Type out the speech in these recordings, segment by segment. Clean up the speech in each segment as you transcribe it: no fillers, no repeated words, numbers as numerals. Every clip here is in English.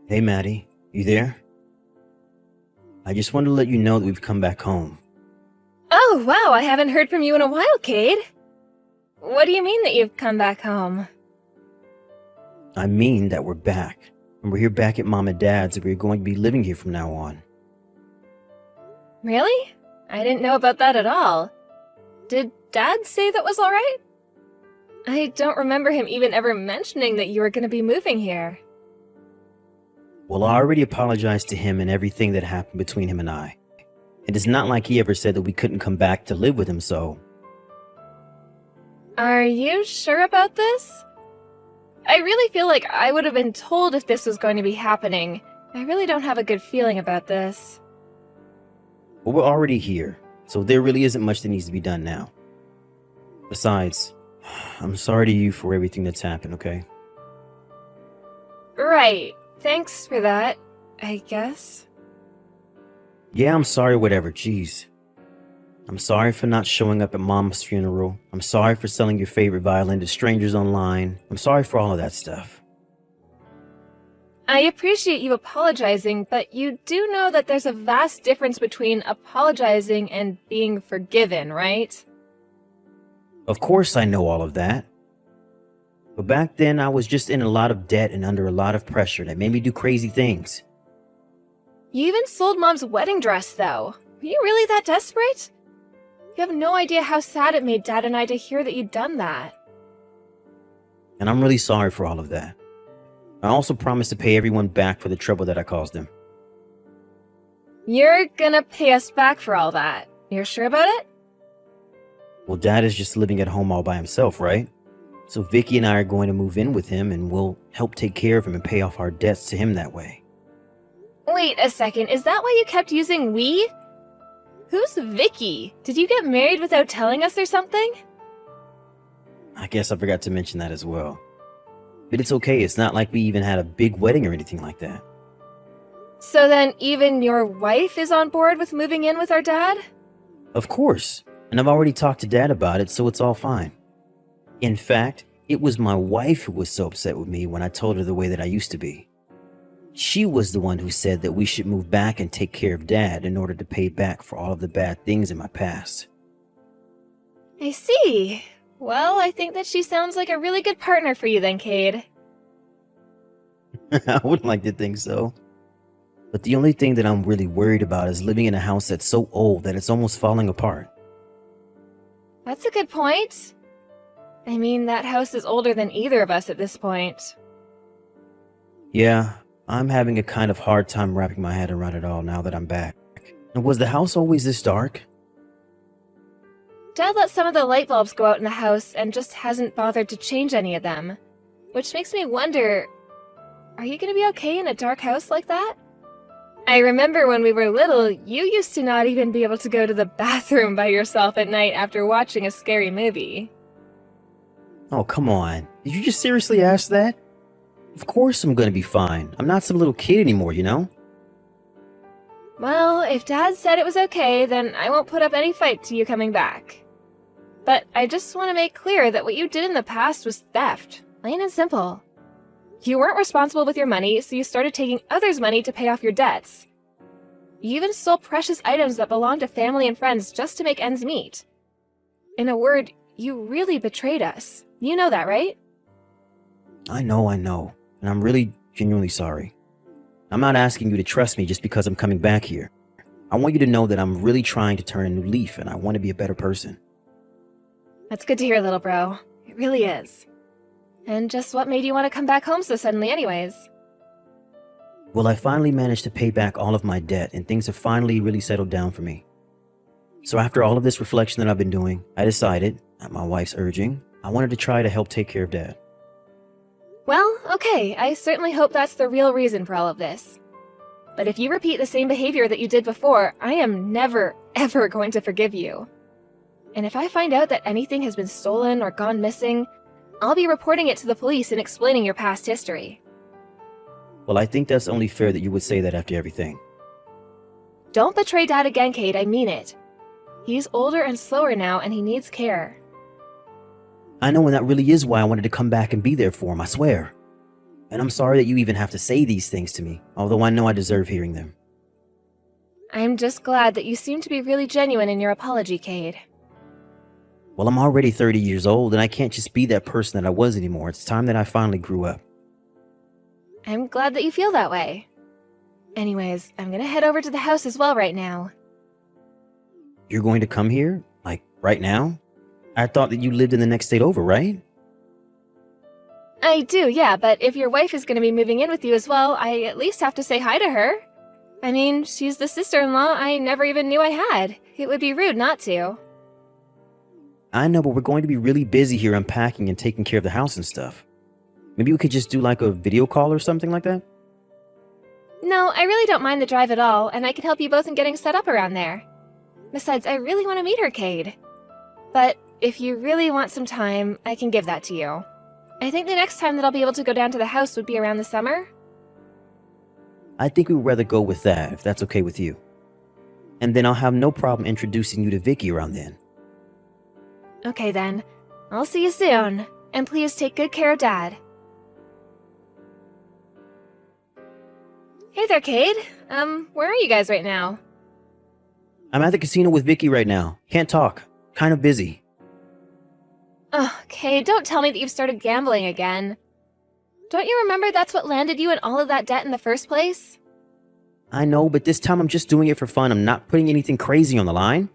Hey, Maddie, you there? I just wanted to let you know that we've come back home. Oh, wow, I haven't heard from you in a while, Cade. What do you mean that you've come back home? I mean that we're back, and we're here back at Mom and Dad's, and we're going to be living here from now on. Really? I didn't know about that at all. Did Dad say that was alright? I don't remember him even ever mentioning that you were going to be moving here. Well, I already apologized to him and everything that happened between him and I. And it's not like he ever said that we couldn't come back to live with him, so... Are you sure about this? I really feel like I would have been told if this was going to be happening. I really don't have a good feeling about this. Well, we're already here, so there really isn't much that needs to be done now. Besides, I'm sorry to you for everything that's happened, okay? Right. Thanks for that, I guess. Yeah, I'm sorry, whatever, jeez. I'm sorry for not showing up at Mom's funeral. I'm sorry for selling your favorite violin to strangers online. I'm sorry for all of that stuff. I appreciate you apologizing, but you do know that there's a vast difference between apologizing and being forgiven, right? Of course I know all of that. But back then I was just in a lot of debt and under a lot of pressure that made me do crazy things. You even sold Mom's wedding dress, though. Were you really that desperate? You have no idea how sad it made Dad and I to hear that you'd done that. And I'm really sorry for all of that. I also promised to pay everyone back for the trouble that I caused them. You're gonna pay us back for all that. You're sure about it? Well, Dad is just living at home all by himself, right? So Vicky and I are going to move in with him and we'll help take care of him and pay off our debts to him that way. Wait a second, is that why you kept using we? Who's Vicky? Did you get married without telling us or something? I guess I forgot to mention that as well. But it's okay, it's not like we even had a big wedding or anything like that. So then even your wife is on board with moving in with our dad? Of course, and I've already talked to Dad about it, so it's all fine. In fact, it was my wife who was so upset with me when I told her the way that I used to be. She was the one who said that we should move back and take care of Dad in order to pay back for all of the bad things in my past. I see. Well, I think that she sounds like a really good partner for you then, Cade. I would like to think so. But the only thing that I'm really worried about is living in a house that's so old that it's almost falling apart. That's a good point. I mean, that house is older than either of us at this point. Yeah, I'm having a kind of hard time wrapping my head around it all now that I'm back. And was the house always this dark? Dad let some of the light bulbs go out in the house and just hasn't bothered to change any of them. Which makes me wonder, are you gonna be okay in a dark house like that? I remember when we were little, you used to not even be able to go to the bathroom by yourself at night after watching a scary movie. Oh, come on. Did you just seriously ask that? Of course I'm gonna be fine. I'm not some little kid anymore, you know? Well, if Dad said it was okay, then I won't put up any fight to you coming back. But I just want to make clear that what you did in the past was theft, plain and simple. You weren't responsible with your money, so you started taking others' money to pay off your debts. You even stole precious items that belonged to family and friends just to make ends meet. In a word, you really betrayed us. You know that, right? I know, and I'm really genuinely sorry. I'm not asking you to trust me just because I'm coming back here. I want you to know that I'm really trying to turn a new leaf and I want to be a better person. That's good to hear, little bro. It really is. And just what made you want to come back home so suddenly anyways? Well, I finally managed to pay back all of my debt and things have finally really settled down for me. So after all of this reflection that I've been doing, I decided, at my wife's urging, I wanted to try to help take care of Dad. Well, okay, I certainly hope that's the real reason for all of this. But if you repeat the same behavior that you did before, I am never, ever going to forgive you. And if I find out that anything has been stolen or gone missing, I'll be reporting it to the police and explaining your past history. Well, I think that's only fair that you would say that after everything. Don't betray Dad again, Cade, I mean it. He's older and slower now, and he needs care. I know, and that really is why I wanted to come back and be there for him, I swear. And I'm sorry that you even have to say these things to me, although I know I deserve hearing them. I'm just glad that you seem to be really genuine in your apology, Cade. Well, I'm already 30 years old, and I can't just be that person that I was anymore. It's time that I finally grew up. I'm glad that you feel that way. Anyways, I'm gonna head over to the house as well right now. You're going to come here? Like, right now? I thought that you lived in the next state over, right? I do, yeah, but if your wife is gonna be moving in with you as well, I at least have to say hi to her. I mean, she's the sister-in-law I never even knew I had. It would be rude not to. I know, but we're going to be really busy here unpacking and taking care of the house and stuff. Maybe we could just do like a video call or something like that? No, I really don't mind the drive at all, and I can help you both in getting set up around there. Besides, I really want to meet her, Cade. But if you really want some time, I can give that to you. I think the next time that I'll be able to go down to the house would be around the summer. I think we would rather go with that, if that's okay with you. And then I'll have no problem introducing you to Vicky around then. Okay then. I'll see you soon. And please take good care of Dad. Hey there, Cade. Where are you guys right now? I'm at the casino with Vicky right now. Can't talk. Kind of busy. Oh, Cade, don't tell me that you've started gambling again. Don't you remember that's what landed you in all of that debt in the first place? I know, but this time I'm just doing it for fun. I'm not putting anything crazy on the line.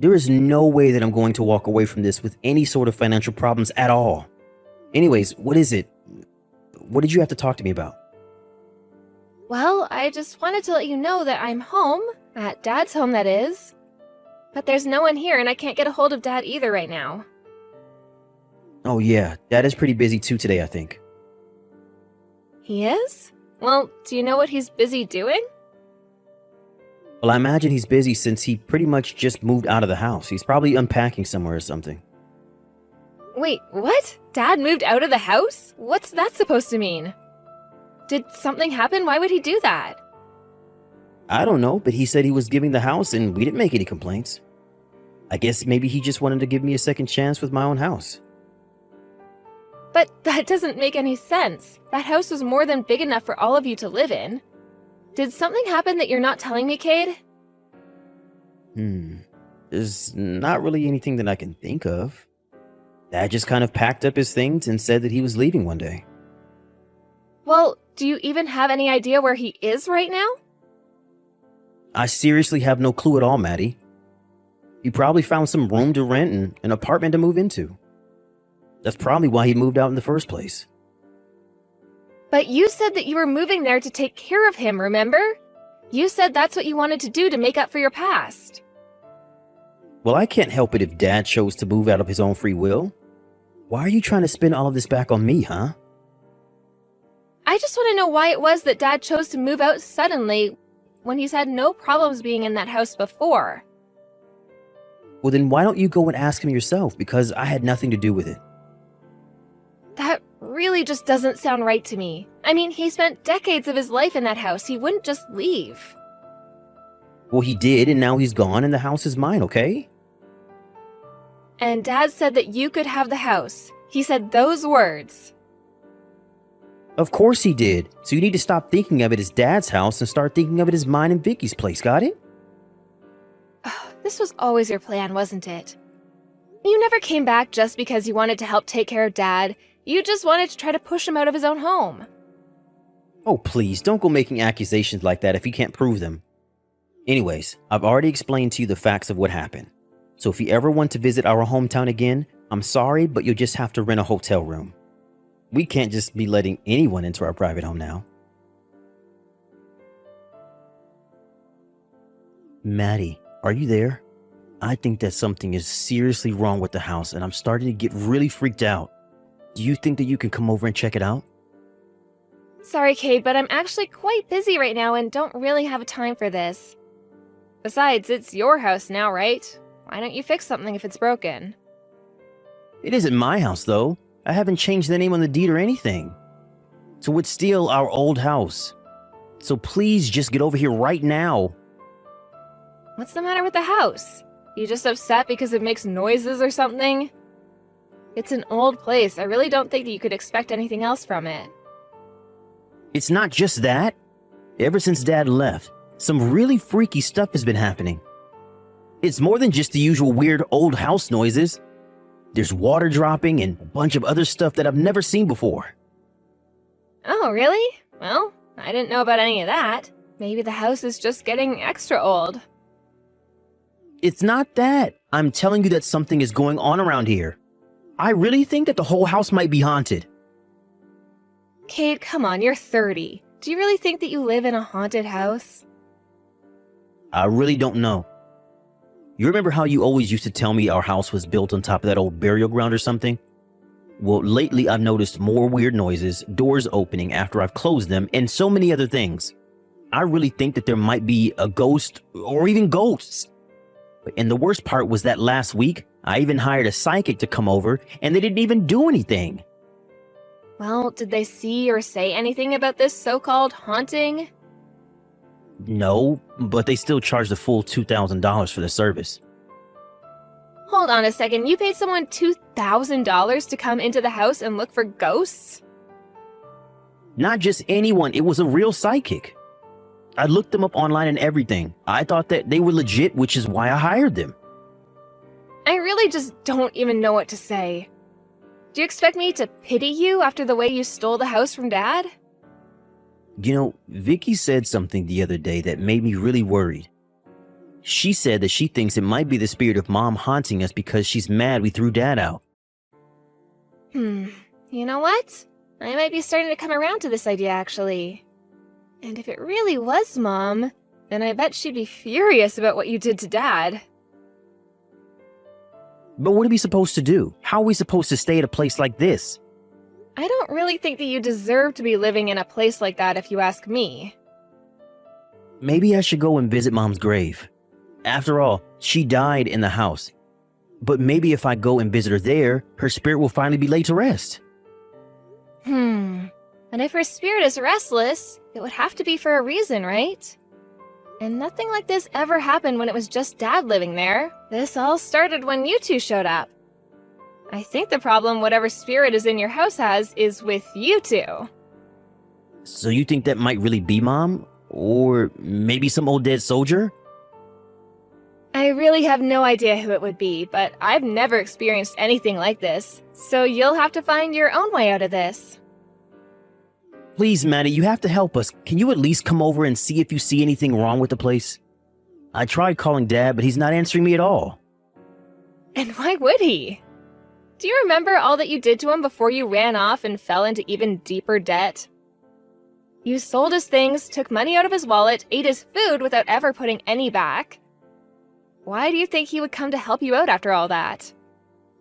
There is no way that I'm going to walk away from this with any sort of financial problems at all. Anyways, what is it? What did you have to talk to me about? Well, I just wanted to let you know that I'm home, at Dad's home that is. But there's no one here and I can't get a hold of Dad either right now. Oh yeah, Dad is pretty busy too today, I think. He is? Well, do you know what he's busy doing? Well, I imagine he's busy since he pretty much just moved out of the house. He's probably unpacking somewhere or something. Wait, what? Dad moved out of the house? What's that supposed to mean? Did something happen? Why would he do that? I don't know, but he said he was giving the house and we didn't make any complaints. I guess maybe he just wanted to give me a second chance with my own house. But that doesn't make any sense. That house was more than big enough for all of you to live in. Did something happen that you're not telling me, Cade? There's not really anything that I can think of. Dad just kind of packed up his things and said that he was leaving one day. Well, do you even have any idea where he is right now? I seriously have no clue at all, Maddie. He probably found some room to rent and an apartment to move into. That's probably why he moved out in the first place. But you said that you were moving there to take care of him, remember? You said that's what you wanted to do to make up for your past. Well, I can't help it if Dad chose to move out of his own free will. Why are you trying to spin all of this back on me, huh? I just want to know why it was that Dad chose to move out suddenly when he's had no problems being in that house before. Well, then why don't you go and ask him yourself, because I had nothing to do with it. That really just doesn't sound right to me. I mean, he spent decades of his life in that house. He wouldn't just leave. Well, he did, and now he's gone, and the house is mine, okay? And Dad said that you could have the house. He said those words. Of course he did. So you need to stop thinking of it as Dad's house and start thinking of it as mine and Vicky's place, got it? This was always your plan, wasn't it? You never came back just because you wanted to help take care of Dad. You just wanted to try to push him out of his own home. Oh, please, don't go making accusations like that if you can't prove them. Anyways, I've already explained to you the facts of what happened. So if you ever want to visit our hometown again, I'm sorry, but you'll just have to rent a hotel room. We can't just be letting anyone into our private home now. Maddie, are you there? I think that something is seriously wrong with the house and I'm starting to get really freaked out. Do you think that you can come over and check it out? Sorry, Cade, but I'm actually quite busy right now and don't really have time for this. Besides, it's your house now, right? Why don't you fix something if it's broken? It isn't my house, though. I haven't changed the name on the deed or anything. So it's still our old house. So please just get over here right now. What's the matter with the house? You just upset because it makes noises or something? It's an old place. I really don't think that you could expect anything else from it. It's not just that. Ever since Dad left, some really freaky stuff has been happening. It's more than just the usual weird old house noises. There's water dropping and a bunch of other stuff that I've never seen before. Oh, really? Well, I didn't know about any of that. Maybe the house is just getting extra old. It's not that. I'm telling you that something is going on around here. I really think that the whole house might be haunted. Cade, come on, you're 30. Do you really think that you live in a haunted house? I really don't know. You remember how you always used to tell me our house was built on top of that old burial ground or something? Well, lately I've noticed more weird noises, doors opening after I've closed them, and so many other things. I really think that there might be a ghost or even ghosts. And the worst part was that last week, I even hired a psychic to come over, and they didn't even do anything. Well, did they see or say anything about this so-called haunting? No, but they still charged the full $2,000 for the service. Hold on a second, you paid someone $2,000 to come into the house and look for ghosts? Not just anyone, it was a real psychic. I looked them up online and everything. I thought that they were legit, which is why I hired them. I really just don't even know what to say. Do you expect me to pity you after the way you stole the house from Dad? You know, Vicky said something the other day that made me really worried. She said that she thinks it might be the spirit of Mom haunting us because she's mad we threw Dad out. You know what? I might be starting to come around to this idea, actually. And if it really was Mom, then I bet she'd be furious about what you did to Dad. But what are we supposed to do? How are we supposed to stay at a place like this? I don't really think that you deserve to be living in a place like that if you ask me. Maybe I should go and visit Mom's grave. After all, she died in the house. But maybe if I go and visit her there, her spirit will finally be laid to rest. And if her spirit is restless, it would have to be for a reason, right? And nothing like this ever happened when it was just Dad living there. This all started when you two showed up. I think the problem whatever spirit is in your house has is with you two. So you think that might really be Mom? Or maybe some old dead soldier? I really have no idea who it would be, but I've never experienced anything like this. So you'll have to find your own way out of this. Please, Maddie, you have to help us. Can you at least come over and see if you see anything wrong with the place? I tried calling Dad, but he's not answering me at all. And why would he? Do you remember all that you did to him before you ran off and fell into even deeper debt? You sold his things, took money out of his wallet, ate his food without ever putting any back. Why do you think he would come to help you out after all that?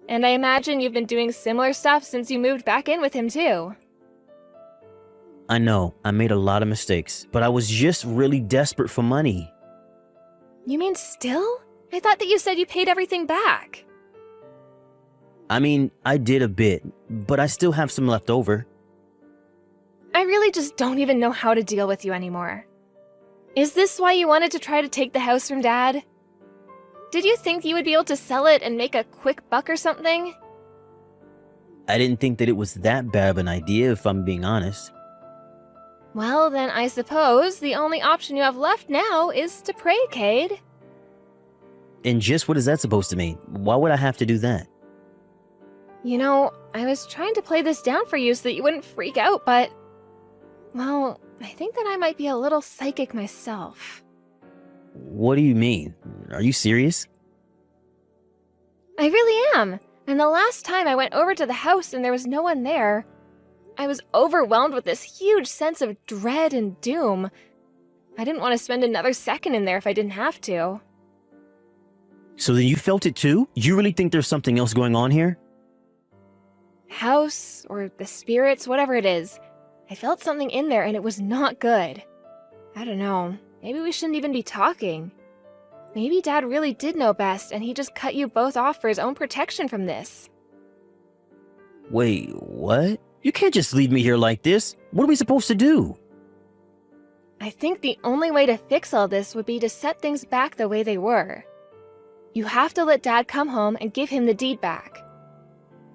And I imagine you've been doing similar stuff since you moved back in with him too. I know, I made a lot of mistakes, but I was just really desperate for money. You mean still? I thought that you said you paid everything back. I mean, I did a bit, but I still have some left over. I really just don't even know how to deal with you anymore. Is this why you wanted to try to take the house from Dad? Did you think you would be able to sell it and make a quick buck or something? I didn't think that it was that bad of an idea, if I'm being honest. Well, then I suppose the only option you have left now is to pray, Cade. And just what is that supposed to mean? Why would I have to do that? You know, I was trying to play this down for you so that you wouldn't freak out, but... Well, I think that I might be a little psychic myself. What do you mean? Are you serious? I really am. And the last time I went over to the house and there was no one there, I was overwhelmed with this huge sense of dread and doom. I didn't want to spend another second in there if I didn't have to. So then you felt it too? You really think there's something else going on here? House, or the spirits, whatever it is. I felt something in there and it was not good. I don't know. Maybe we shouldn't even be talking. Maybe Dad really did know best and he just cut you both off for his own protection from this. Wait, what? You can't just leave me here like this. What are we supposed to do? I think the only way to fix all this would be to set things back the way they were. You have to let Dad come home and give him the deed back.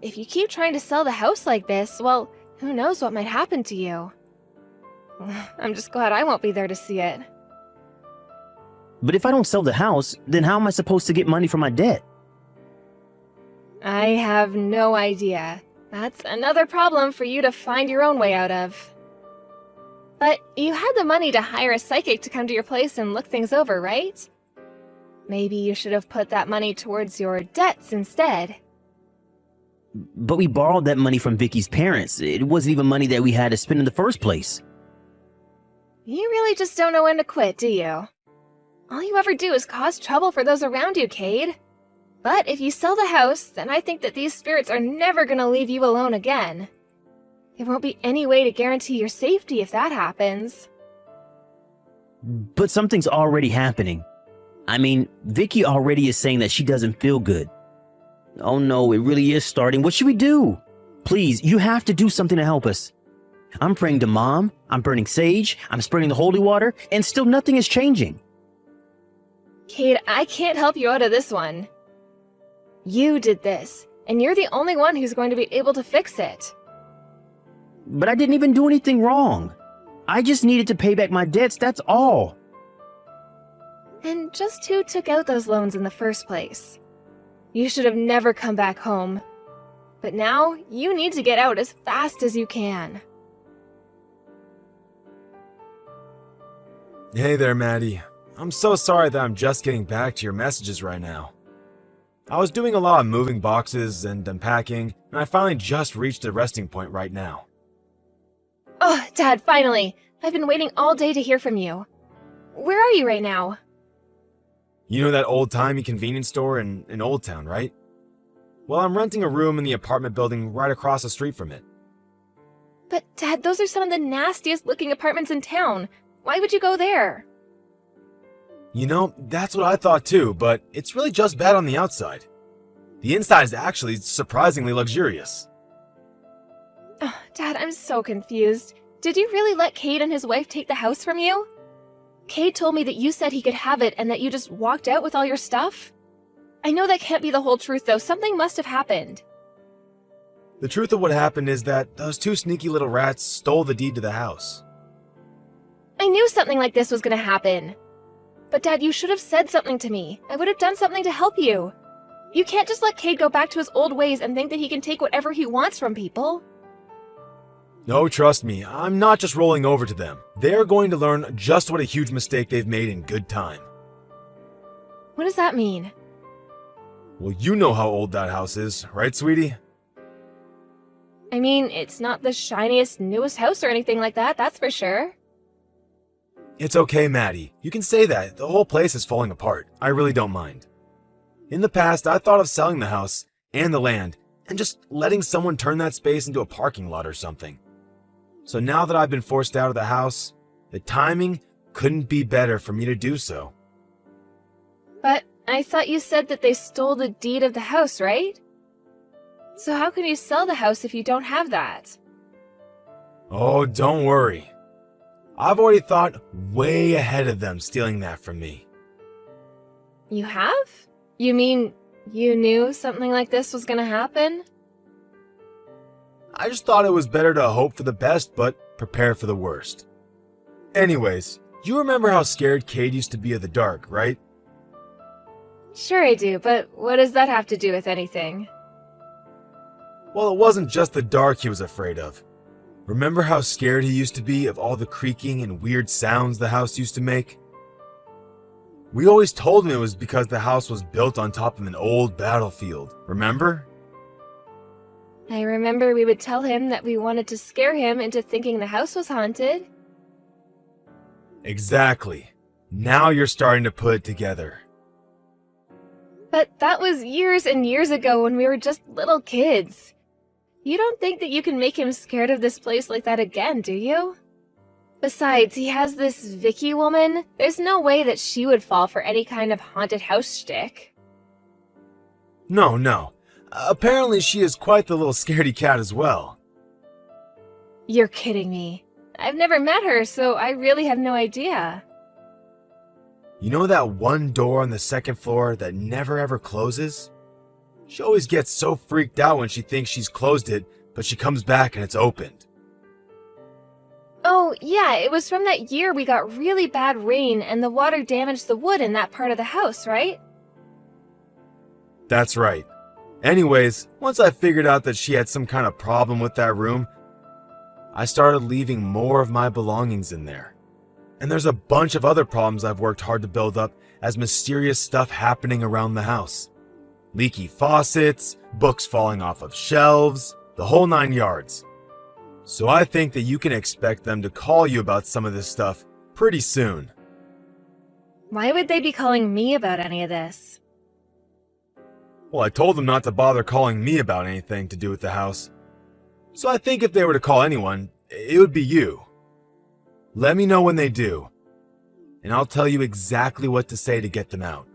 If you keep trying to sell the house like this, well, who knows what might happen to you. I'm just glad I won't be there to see it. But if I don't sell the house, then how am I supposed to get money for my debt? I have no idea. That's another problem for you to find your own way out of. But you had the money to hire a psychic to come to your place and look things over, right? Maybe you should have put that money towards your debts instead. But we borrowed that money from Vicky's parents. It wasn't even money that we had to spend in the first place. You really just don't know when to quit, do you? All you ever do is cause trouble for those around you, Cade. But if you sell the house, then I think that these spirits are never gonna leave you alone again. There won't be any way to guarantee your safety if that happens. But something's already happening. I mean, Vicky already is saying that she doesn't feel good. Oh no, it really is starting. What should we do? Please, you have to do something to help us. I'm praying to Mom, I'm burning sage, I'm spreading the holy water, and still nothing is changing. Cade, I can't help you out of this one. You did this, and you're the only one who's going to be able to fix it. But I didn't even do anything wrong. I just needed to pay back my debts, that's all. And just who took out those loans in the first place? You should have never come back home. But now, you need to get out as fast as you can. Hey there, Maddie. I'm so sorry that I'm just getting back to your messages right now. I was doing a lot of moving boxes and unpacking, and I finally just reached a resting point right now. Oh, Dad, finally! I've been waiting all day to hear from you. Where are you right now? You know that old-timey convenience store in Old Town, right? Well, I'm renting a room in the apartment building right across the street from it. But, Dad, those are some of the nastiest looking apartments in town. Why would you go there? You know, that's what I thought too, but it's really just bad on the outside. The inside is actually surprisingly luxurious. Oh, Dad, I'm so confused. Did you really let Cade and his wife take the house from you? Cade told me that you said he could have it and that you just walked out with all your stuff. I know that can't be the whole truth, though. Something must have happened. The truth of what happened is that those two sneaky little rats stole the deed to the house. I knew something like this was going to happen. But Dad, you should have said something to me. I would have done something to help you. You can't just let Cade go back to his old ways and think that he can take whatever he wants from people. No, trust me, I'm not just rolling over to them. They're going to learn just what a huge mistake they've made in good time. What does that mean? Well, you know how old that house is, right, sweetie? I mean, it's not the shiniest, newest house or anything like that, that's for sure. It's okay, Maddie. You can say that. The whole place is falling apart. I really don't mind. In the past, I thought of selling the house and the land and just letting someone turn that space into a parking lot or something. So now that I've been forced out of the house, the timing couldn't be better for me to do so. But I thought you said that they stole the deed of the house, right? So how can you sell the house if you don't have that? Oh, don't worry. I've already thought way ahead of them stealing that from me. You have? You mean you knew something like this was gonna happen? I just thought it was better to hope for the best, but prepare for the worst. Anyways, you remember how scared Cade used to be of the dark, right? Sure I do, but what does that have to do with anything? Well, it wasn't just the dark he was afraid of. Remember how scared he used to be of all the creaking and weird sounds the house used to make? We always told him it was because the house was built on top of an old battlefield, remember? I remember we would tell him that we wanted to scare him into thinking the house was haunted. Exactly. Now you're starting to put it together. But that was years and years ago when we were just little kids. You don't think that you can make him scared of this place like that again, do you? Besides, he has this Vicky woman. There's no way that she would fall for any kind of haunted house shtick. No. Apparently she is quite the little scaredy cat as well. You're kidding me. I've never met her, so I really have no idea. You know that one door on the second floor that never ever closes? She always gets so freaked out when she thinks she's closed it, but she comes back and it's opened. Oh, yeah, it was from that year we got really bad rain and the water damaged the wood in that part of the house, right? That's right. Anyways, once I figured out that she had some kind of problem with that room, I started leaving more of my belongings in there. And there's a bunch of other problems I've worked hard to build up as mysterious stuff happening around the house. Leaky faucets, books falling off of shelves, the whole 9 yards. So I think that you can expect them to call you about some of this stuff pretty soon. Why would they be calling me about any of this? Well, I told them not to bother calling me about anything to do with the house. So I think if they were to call anyone, it would be you. Let me know when they do, and I'll tell you exactly what to say to get them out.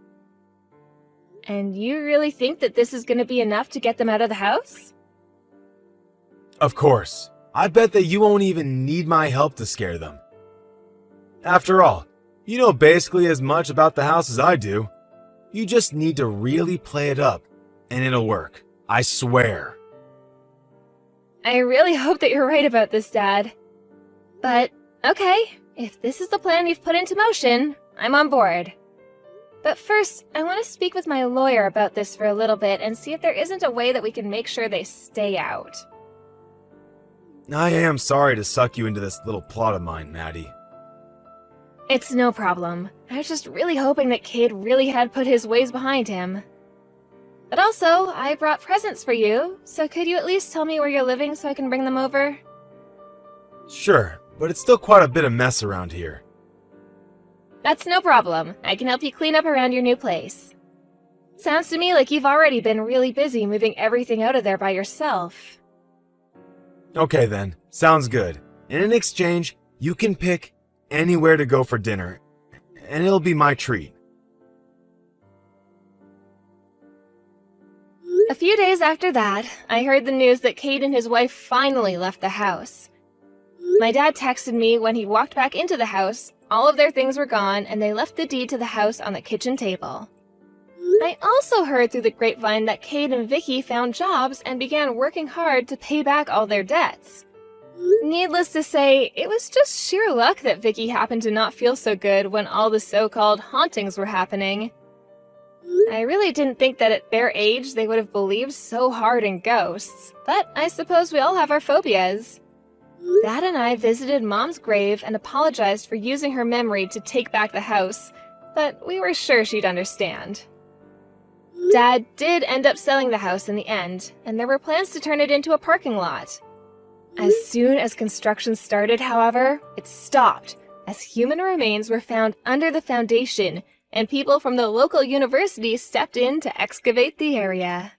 And you really think that this is going to be enough to get them out of the house? Of course. I bet that you won't even need my help to scare them. After all, you know basically as much about the house as I do. You just need to really play it up, and it'll work. I swear. I really hope that you're right about this, Dad. But, okay, if this is the plan you've put into motion, I'm on board. But first, I want to speak with my lawyer about this for a little bit and see if there isn't a way that we can make sure they stay out. I am sorry to suck you into this little plot of mine, Maddie. It's no problem. I was just really hoping that Cade really had put his ways behind him. But also, I brought presents for you, so could you at least tell me where you're living so I can bring them over? Sure, but it's still quite a bit of mess around here. That's no problem. I can help you clean up around your new place. Sounds to me like you've already been really busy moving everything out of there by yourself. Okay then, sounds good. And in exchange, you can pick anywhere to go for dinner, and it'll be my treat. A few days after that, I heard the news that Cade and his wife finally left the house. My dad texted me when he walked back into the house. All of their things were gone, and they left the deed to the house on the kitchen table. I also heard through the grapevine that Cade and Vicky found jobs and began working hard to pay back all their debts. Needless to say, it was just sheer luck that Vicky happened to not feel so good when all the so-called hauntings were happening. I really didn't think that at their age they would have believed so hard in ghosts, but I suppose we all have our phobias. Dad and I visited Mom's grave and apologized for using her memory to take back the house, but we were sure she'd understand. Dad did end up selling the house in the end, and there were plans to turn it into a parking lot. As soon as construction started, however, it stopped, as human remains were found under the foundation, and people from the local university stepped in to excavate the area.